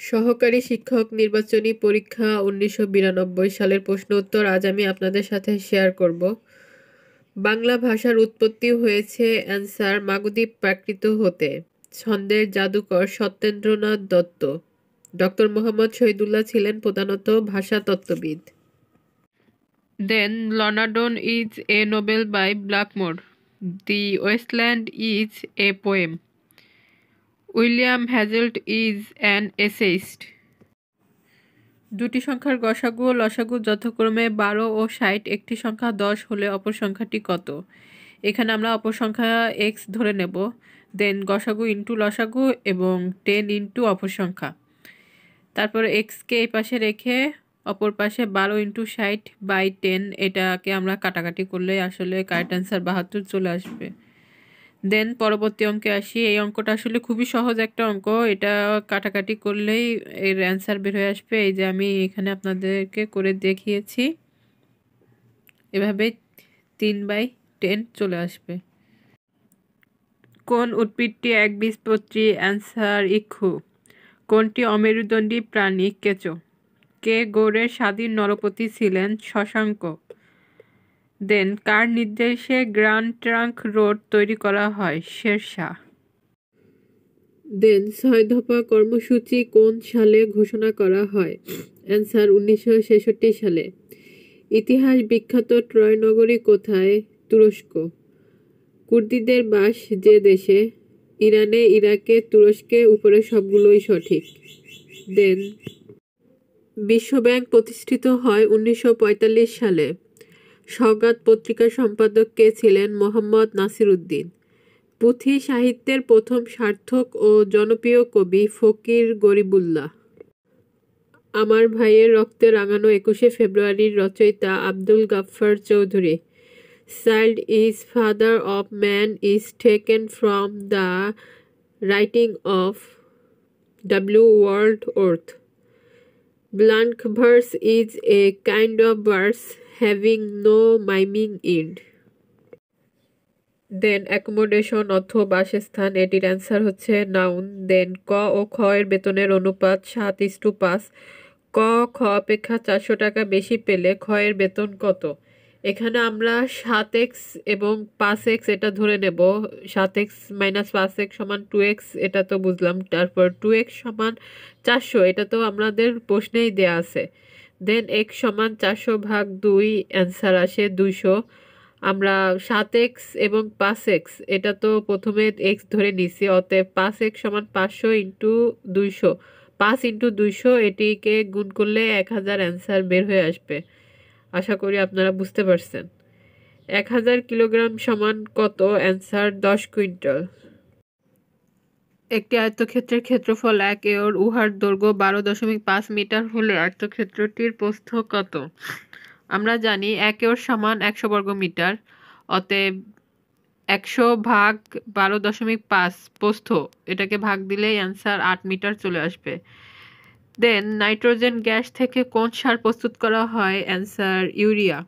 সহকারী শিক্ষক নির্বাচনী পরীক্ষা 1992 সালের প্রশ্ন উত্তর আজ আমি আপনাদের সাথে শেয়ার করব। বাংলা ভাষার উৎপত্তি হয়েছে অ্যান্সার মাগধী প্রাকৃত হতে। ছন্দের জাদুকর সত্যেন্দ্রনাথ দত্ত। ডক্টর মোহাম্মদ শহীদুল্লাহ ছিলেন প্রধানত ভাষাতত্ত্ববিদ। Then Lornadon is a novel by Blackmore. The Wasteland is a poem. William Hazlitt is an essayist. দুটি সংখ্যার গসাগু ও লসাগু যথাক্রমে 12 ও 60, একটি সংখ্যা 10 হলে অপর সংখ্যাটি কত? এখানে আমরা অপর সংখ্যা x ধরে নেব, দেন গসাগু ইন্টু লসাগু এবং 10 ইন্টু অপর সংখ্যা। তারপর এক্সকে এই পাশে রেখে অপর পাশে 12 ইন্টু 60 বাই 10, এটাকে আমরা কাটাকাটি করলে আসলে কারেক্ট অ্যান্সার 72 চলে আসবে। দেন পরবর্তী অঙ্কে আসি। এই অঙ্কটা আসলে খুবই সহজ একটা অঙ্ক, এটা কাটাকাটি করলেই এর অ্যান্সার বের হয়ে আসবে। এই যে আমি এখানে আপনাদেরকে করে দেখিয়েছি, এভাবে 3/10 চলে আসবে। কোন উদ্ভিদটি একবীজপত্রী? অ্যান্সার ইক্ষু। কোনটি অমেরুদণ্ডী প্রাণী? কেঁচো। কে গৌড়ের স্বাধীন নরপতি ছিলেন? শশাঙ্ক। দেন কার নির্দেশে গ্র্যান্ড ট্রাঙ্ক রোড তৈরি করা হয়? শেরশাহ। দেন 6 দফা কর্মসূচি কোন সালে ঘোষণা করা হয়? অ্যান্সার 1966 সালে। ইতিহাস বিখ্যাত ট্রয় নগরী কোথায়? তুরস্ক। কুর্দিদের বাস যে দেশে? ইরানে, ইরাকে, তুরস্কে, উপরে সবগুলোই সঠিক। দেন বিশ্বব্যাংক প্রতিষ্ঠিত হয় 1945 সালে। সওগাত পত্রিকার সম্পাদক কে ছিলেন? মোহাম্মদ নাসির উদ্দিন। পুঁথি সাহিত্যের প্রথম সার্থক ও জনপ্রিয় কবি? ফকির গরিবুল্লাহ। আমার ভাইয়ের রক্তে রাঙানো 21শে ফেব্রুয়ারির রচয়িতা? Abdul Gaffar Chowdhury. Child is father of man is taken from the writing of W. Wordsworth. Blank verse is a kind of verse having no miming end. Then accommodation অর্থ বাসস্থান, এটির অ্যান্সার হচ্ছে নাউন। দেন ক ও খ এর বেতনের অনুপাত 7:5। ক খ অপেক্ষা 400 টাকা বেশি পেলে খ এর বেতন কত? এখানে আমরা 7x এবং 5x এটা ধরে নেব। 7x - 5x সমান 2x, এটা তো বুঝলাম। তারপর 2x সমান 400, এটা তো আমাদের প্রশ্নেই দেয়া আছে। দেন x সমান 400/2, অ্যান্সার আসে 200। আমরা 7x এবং 5x এটা তো প্রথমে x ধরে নিছি, অতএব 5x সমান 500 ইন্টু 200। 5 ইন্টু 200 এটিকে গুণ করলে 1000 অ্যান্সার বের হয়ে আসবে। আশা করি আপনারা বুঝতে পারছেন। 1000 কিলোগ্রাম সমান কত? Answer 10 quintal. একটি আয়তক্ষেত্রের ক্ষেত্রফল 1 একর, উহার দৈর্ঘ্য 12.5 মিটার হলে আয়তক্ষেত্রটির প্রস্থ কত? আমরা জানি 1 একর সমান 100 বর্গ মিটার, অতএব 100/12.5 প্রস্থ, এটাকে ভাগ দিলেই অ্যান্সার 8 মিটার চলে আসবে। দেন নাইট্রোজেন গ্যাস থেকে কোন সার প্রস্তুত করা হয়? Answer urea.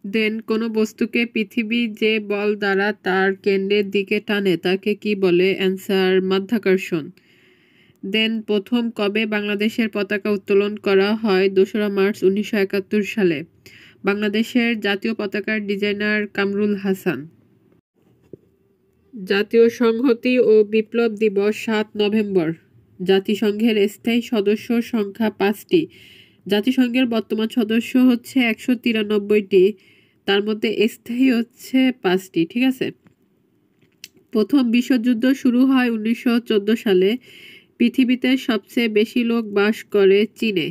দেন কোনো বস্তুকে পৃথিবী যে বল দ্বারা তার কেন্দ্রের দিকে টানে তাকে কি বলে? অ্যান্সার মাধ্যাকর্ষণ। দেন প্রথম কবে বাংলাদেশের পতাকা উত্তোলন করা হয়? 2রা মার্চ 1971 সালে। বাংলাদেশের জাতীয় পতাকার ডিজাইনার কামরুল হাসান। জাতীয় সংহতি ও বিপ্লব দিবস 7 নভেম্বর। জাতিসংঘের স্থায়ী সদস্য সংখ্যা 5টি। জাতিসংঘের বর্তমান সদস্য হচ্ছে 193টি, তার মধ্যে স্থায়ী হচ্ছে 5টি। ঠিক আছে। প্রথম বিশ্বযুদ্ধ শুরু হয় 1914 সালে। পৃথিবীতে সবচেয়ে বেশি লোক বাস করে চীনে।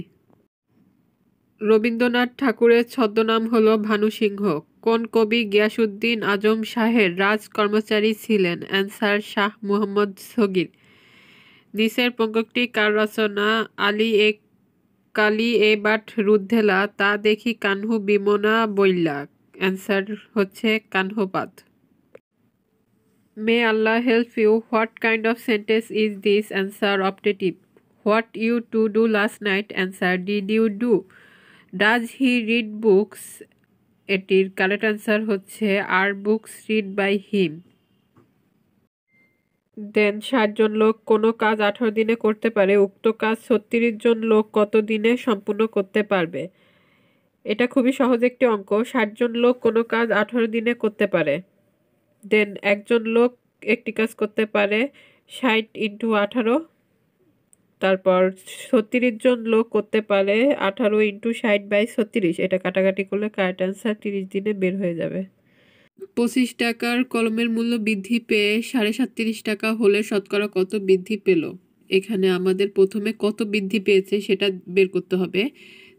রবীন্দ্রনাথ ঠাকুরের ছদ্মনাম হলো ভানু সিংহ। কোন কবি গিয়াসউদ্দিন আজম শাহের রাজ কর্মচারী ছিলেন? অ্যান্সার শাহ মুহাম্মদ সগীর। নিচের পঙ্ক্তিটি কার রচনা? কালি এ বাট রুদ্ধেলা তা দেখি কানহু বিমনা বইলা। অ্যান্সার হচ্ছে কানহপাত। May Allah help you, what kind of sentence is this? Answer optative. What you to do last night? Answer did you do. Does he read books? এটির কারেক্ট অ্যান্সার হচ্ছে are books read by him. Then 60 জন লোক কোনো কাজ 18 দিনে করতে পারে, উক্ত কাজ 36 জন লোক কত দিনে সম্পূর্ণ করতে পারবে? এটা খুবই সহজ একটি অঙ্ক। 60 জন লোক কোনো কাজ 18 দিনে করতে পারে। দেন একজন লোক একটি কাজ করতে পারে 60 ইন্টু 18। তারপর 36 জন লোক করতে পারে 18 ইন্টু 60/36। এটা কাটাকাটি করলে কারেক্ট অ্যান্সার 30 দিনে বের হয়ে যাবে। 25 টাকার কলমের মূল্য বৃদ্ধি পেয়ে 37.5 টাকা হলে শতকরা কত বৃদ্ধি পেল? এখানে আমাদের প্রথমে কত বৃদ্ধি পেয়েছে সেটা বের করতে হবে।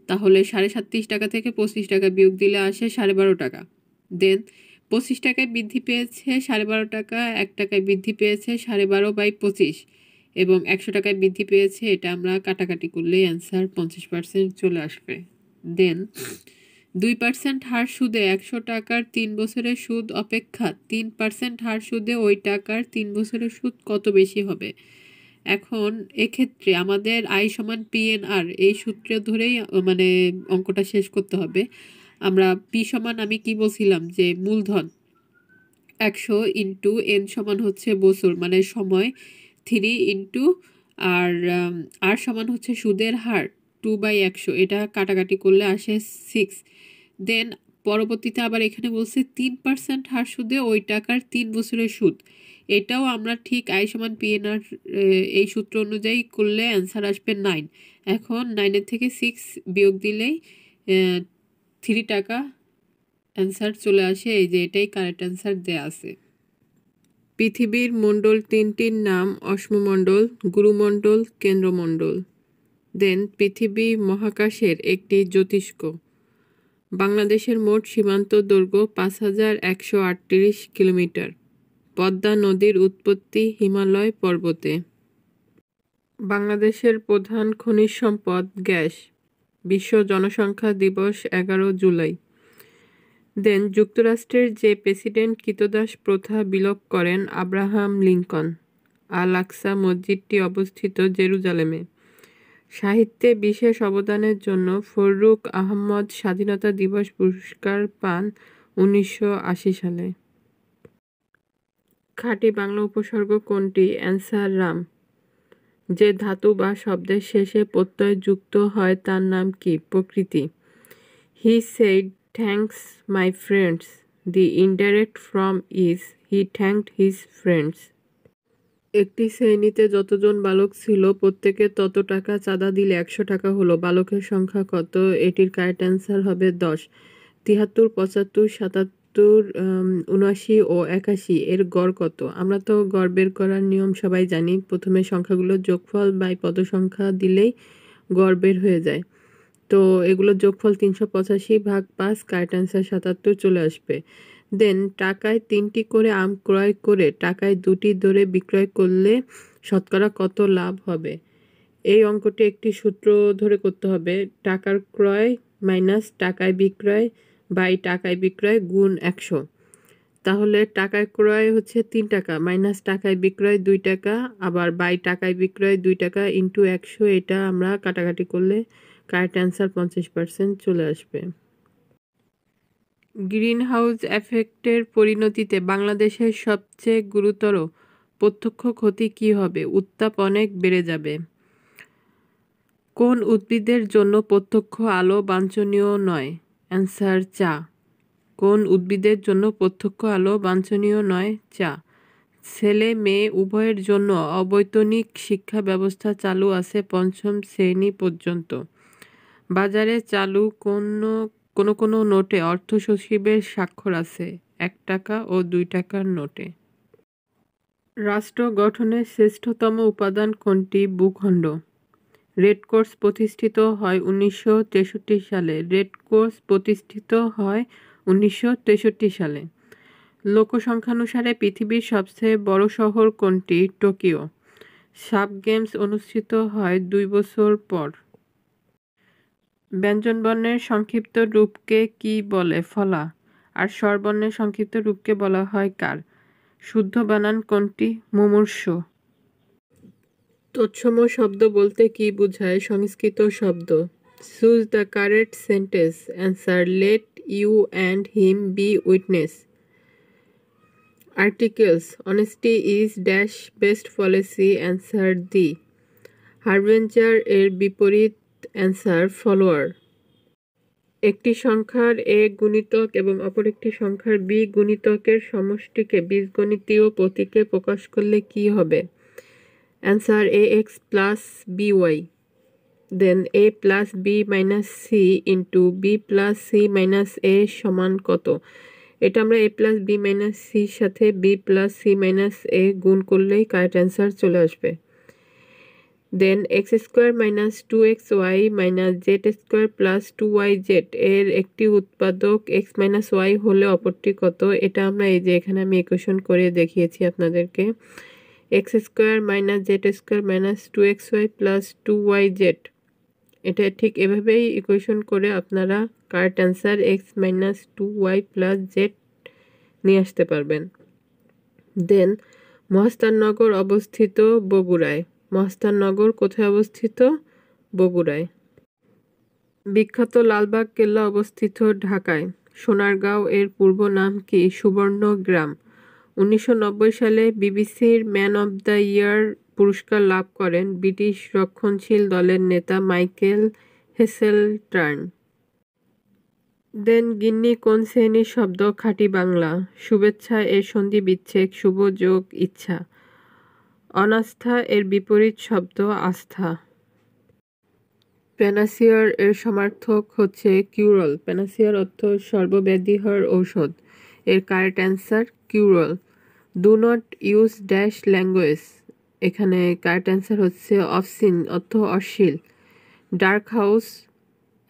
তাহলে 37.5 টাকা থেকে 25 টাকা বিয়োগ দিলে আসে 12.5 টাকা। দেন 25 টাকায় বৃদ্ধি পেয়েছে 12.5 টাকা, 1 টাকায় বৃদ্ধি পেয়েছে 12.5/25 এবং 100 টাকায় বৃদ্ধি পেয়েছে। এটা আমরা কাটাকাটি করলেই অ্যান্সার 50% চলে আসবে। দেন 2% হার সুদে 100 টাকার 3 বছরের সুদ অপেক্ষা 3% হার সুদে ওই টাকার 3 বছরের সুদ কত বেশি হবে? এখন এক্ষেত্রে আমাদের আই সমান PNR এই সূত্র ধরেই মানে অঙ্কটা শেষ করতে হবে। আমরা পি সমান আমি কি বলছিলাম যে মূলধন 100 ইন্টু এন সমান হচ্ছে বছর মানে সময় 3 ইন্টু আর সমান হচ্ছে সুদের হার 2/100। এটা কাটাকাটি করলে আসে 6। দেন পরবর্তীতে আবার এখানে বলছে 3% হার সুদে ওই টাকার 3 বছরের সুদ। এটাও আমরা ঠিক আই সমান PNR এই সূত্র অনুযায়ী করলে অ্যান্সার আসবে 9। এখন 9-এর থেকে 6 বিয়োগ দিলেই 3 টাকা অ্যান্সার চলে আসে। এই যে এটাই কারেক্ট অ্যান্সার দেয়া আছে। পৃথিবীর মণ্ডল 3টির নাম অশ্বমণ্ডল, গুরুমণ্ডল, কেন্দ্রমণ্ডল। দেন পৃথিবী মহাকাশের একটি জ্যোতিষ্ক। বাংলাদেশের মোট সীমান্ত দৈর্ঘ্য 5138 কিলোমিটার। পদ্মা নদীর উৎপত্তি হিমালয় পর্বতে। বাংলাদেশের প্রধান খনিজ সম্পদ গ্যাস। বিশ্ব জনসংখ্যা দিবস 11 জুলাই। দেন যুক্তরাষ্ট্রের যে প্রেসিডেন্ট কৃতদাস প্রথা বিলোপ করেন? Abraham Lincoln. আল আকসা মসজিদটি অবস্থিত জেরুজালেমে। সাহিত্যে বিশেষ অবদানের জন্য ফররুখ আহমদ স্বাধীনতা দিবস পুরস্কার পান 1980 সালে। খাঁটি বাংলা উপসর্গ কোনটি? অ্যান্সার রাম। যে ধাতু বা শব্দের শেষে প্রত্যয় যুক্ত হয় তার নাম কি? প্রকৃতি। He said thanks my friends. The indirect form is he thanked his friends. একটি শ্রেণীতে যতজন বালক ছিল প্রত্যেকে তত টাকা চাঁদা দিলে 100 টাকা হলো। বালকের সংখ্যা কত? এটির কারেক্ট অ্যান্সার হবে 10। 73, 75, 77, 79 ও 81 এর গড় কত? আমরা তো গড় বের করার নিয়ম সবাই জানি। প্রথমে সংখ্যাগুলোর যোগফল বাই পদ সংখ্যা দিলেই গড় বের হয়ে যায়। তো এগুলোর যোগফল 385/5, কারেক্ট অ্যান্সার 77 চলে আসবে। দেন টাকায় 3টি করে আম ক্রয় করে টাকায় 2টি দরে বিক্রয় করলে শতকরা কত লাভ হবে? এই অঙ্কটি একটি সূত্র ধরে করতে হবে। টাকার ক্রয় মাইনাস টাকায় বিক্রয় বাই টাকায় বিক্রয় গুণ 100। তাহলে টাকায় ক্রয় হচ্ছে 3 টাকা মাইনাস টাকায় বিক্রয় 2 টাকা আবার বাই টাকায় বিক্রয় 2 টাকা ইন্টু 100। এটা আমরা কাটাকাটি করলে কারেক্ট অ্যান্সার 50% চলে আসবে। গ্রিন হাউস এফেক্টের পরিণতিতে বাংলাদেশের সবচেয়ে গুরুতর প্রত্যক্ষ ক্ষতি কী হবে? উত্তাপ অনেক বেড়ে যাবে। কোন উদ্ভিদের জন্য প্রত্যক্ষ আলো বাঞ্ছনীয় নয়? অ্যান্সার চা। কোন উদ্ভিদের জন্য প্রত্যক্ষ আলো বাঞ্ছনীয় নয়? চা। ছেলে মেয়ে উভয়ের জন্য অবৈতনিক শিক্ষা ব্যবস্থা চালু আছে 5ম শ্রেণী পর্যন্ত। বাজারে চালু কোনো নোটে অর্থ সচিবের স্বাক্ষর আছে 1 টাকা ও 2 টাকার নোটে। রাষ্ট্র গঠনের শ্রেষ্ঠতম উপাদান কোনটি? ভূখণ্ড। রেড ক্রস প্রতিষ্ঠিত হয় 1963 সালে। রেড ক্রস প্রতিষ্ঠিত হয় 1963 সালে। লোকসংখ্যানুসারে পৃথিবীর সবচেয়ে বড় শহর কোনটি? টোকিও। সাব গেমস অনুষ্ঠিত হয় 2 বছর পর। ব্যঞ্জনবর্ণের সংক্ষিপ্ত রূপকে কি বলে? ফলা। আর স্বরবর্ণের সংক্ষিপ্ত রূপকে বলা হয় কার? শুদ্ধ বানান কোনটি? মুমূর্ষু। তৎসম শব্দ বলতে কি বোঝায়? সংস্কৃত শব্দ। Choose the correct sentence. Answer let you and him be witness. Articles honesty is dash best policy answer D. হারভেঞ্চার এর বিপরীত অ্যান্সার ফলোয়ার। একটি সংখ্যার এ গুণিতক এবং অপর একটি সংখ্যার বি গুণিতকের সমষ্টিকে বীজগণিতীয় প্রতীকে প্রকাশ করলে কি হবে? Answer A X plus B Y. Then A plus B minus C into B plus C minus A সমান কত? এটা আমরা এ প্লাস বি মাইনাস সির সাথে B plus C minus A গুণ করলেই কারেক্ট অ্যান্সার চলে আসবে। Then X square minus 2xy minus Z square plus 2yz এর একটি উৎপাদক এক্স মাইনাস ওয়াই হলে অপরটি কত? এটা আমরা এই যে এখানে আমি ইকুয়েশন করে দেখিয়েছি আপনাদেরকে। X square minus Z square minus 2xy plus 2yz, এটা ঠিক এভাবেই ইকুয়েশন করে আপনারা correct answer x minus 2y plus Z নিয়ে আসতে পারবেন। দেন মহাস্থাননগর অবস্থিত বগুড়ায়। মহাস্থাননগর কোথায় অবস্থিত? বগুড়ায়। বিখ্যাত লালবাগ কেল্লা অবস্থিত ঢাকায়। সোনারগাঁও এর পূর্ব নাম কি? সুবর্ণগ্রাম। 1990 সালে বিবিসির ম্যান অব দ্য ইয়ার পুরস্কার লাভ করেন ব্রিটিশ রক্ষণশীল দলের নেতা মাইকেল হেসেলটার্ন। দেন গিন্নি কোন শ্রেণীর শব্দ? খাঁটি বাংলা। শুভেচ্ছা এর সন্ধি বিচ্ছেদ শুভ যোগ ইচ্ছা। অনাস্থা এর বিপরীত শব্দ আস্থা। প্যানাসিয়ার এর সমার্থক হচ্ছে কিউরল। প্যানাসিয়ার অর্থ সর্বব্যাধিহর ঔষধ। এর correct answer cure all. Do not use dash language, এখানে কারেক্ট অ্যান্সার হচ্ছে অবসিন অর্থ অশ্লীল। Dark house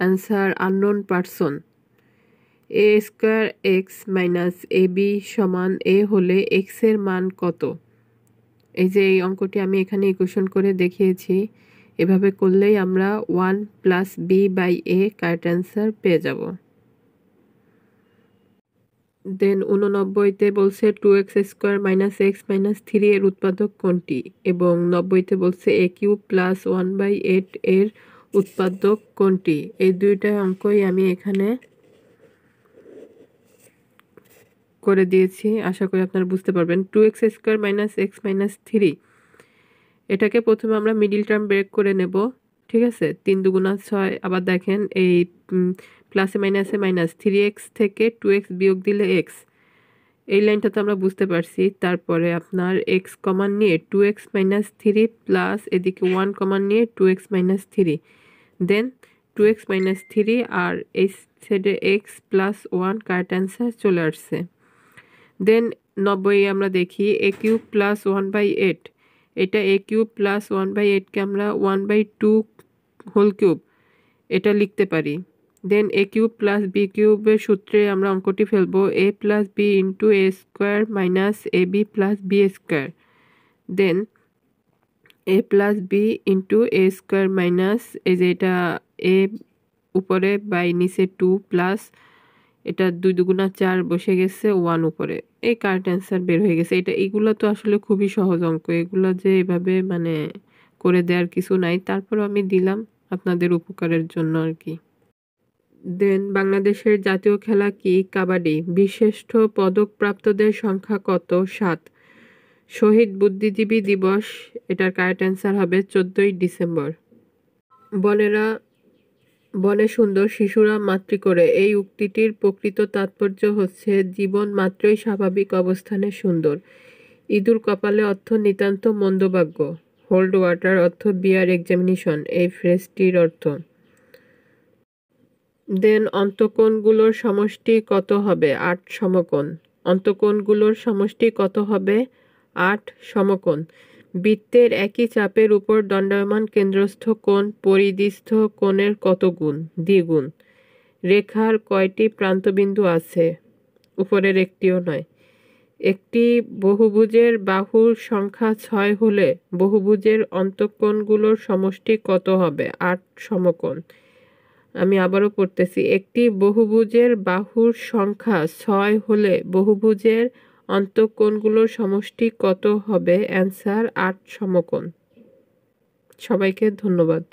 answer unknown person. A square X minus A B সমান এ হলে এক্স এর মান কত? এই যে এই অঙ্কটি আমি এখানে ইকুয়েশন করে দেখিয়েছি। এভাবে করলেই আমরা 1 plus B by A correct answer পেয়ে যাব। দেন 89তে বলছে 2x square minus x minus 3 এর উৎপাদক কোনটি? এবং 90তে বলছে এ কিউব প্লাস 1/8 এর উৎপাদক কোনটি? এই দুইটা অঙ্কই আমি এখানে করে দিয়েছি, আশা করি আপনারা বুঝতে পারবেন। 2x square minus x minus 3, এটাকে প্রথমে আমরা মিডিল টার্ম ব্রেক করে নেব, ঠিক আছে। 3 দুগুণা 6, আবার দেখেন এই প্লাসে মাইনাসে মাইনাস 3x থেকে 2x বিয়োগ দিলে x, এই লাইনটা তো আমরা বুঝতে পারছি। তারপরে আপনার x কমান নিয়ে 2x মাইনাস 3 প্লাস এদিকে 1 কমান নিয়ে 2x মাইনাস 3, দেন 2x মাইনাস 3 আর এই সাইডে x প্লাস 1 কারেক্ট অ্যান্সার চলে আসছে। দেন 90 আমরা দেখি এ কিউব প্লাস 1/8, এটা এ কিউব প্লাস 1/8কে আমরা 1/2 হোল কিউব এটা লিখতে পারি। দেন এ কিউব প্লাস বি কিউবের সূত্রে আমরা অঙ্কটি ফেলবো এ plus B into A square minus A B plus B square. Then A plus B into A square minus এই যে এটা এ উপরে বাই নিচে 2 প্লাস এটা 2 দুগুণা 4 বসে গেছে 1 উপরে, এই কারেক্ট অ্যান্সার বের হয়ে গেছে। এগুলো তো আসলে খুবই সহজ অঙ্ক, এগুলো যে এভাবে মানে করে দেওয়ার কিছু নাই, তারপরও আমি দিলাম আপনাদের উপকারের জন্য আর কি। দেন বাংলাদেশের জাতীয় খেলা কি? কাবাডি। বিশিষ্ট পদকপ্রাপ্তদের সংখ্যা কত? 7। শহীদ বুদ্ধিজীবী দিবস, এটার কারেক্ট অ্যান্সার হবে 14ই ডিসেম্বর। বনে সুন্দর শিশুরা মাতৃ করে, এই উক্তিটির প্রকৃত তাৎপর্য হচ্ছে জীবন মাত্রই স্বাভাবিক অবস্থানে সুন্দর। ইঁদুর কপালে অর্থ নিতান্ত মন্দভাগ্য। হোল্ড ওয়াটার অর্থ বিয়ার এক্সামিনেশন, এই ফ্রেজটির অর্থ। দেন অন্তঃকোণগুলোর সমষ্টি কত হবে? 8 সমকোণ। অন্তঃকোণগুলোর সমষ্টি কত হবে? 8 সমকোণ। বৃত্তের একই চাপের উপর দণ্ডায়মান কেন্দ্রস্থ কোণ পরিধিস্থ কোণের কত গুণ? দ্বিগুণ। রেখার কয়টি প্রান্তবিন্দু আছে? উপরের একটিও নয়। একটি বহুভুজের বাহুর সংখ্যা 6 হলে বহুভুজের অন্তঃকোণগুলোর সমষ্টি কত হবে? 8 সমকোণ। আমি আবারও পড়তেছি, একটি বহুভুজের বাহুর সংখ্যা 6 হলে বহুভুজের অন্তঃকোণগুলোর সমষ্টি কত হবে? অ্যান্সার 8 সমকোণ। সবাইকে ধন্যবাদ।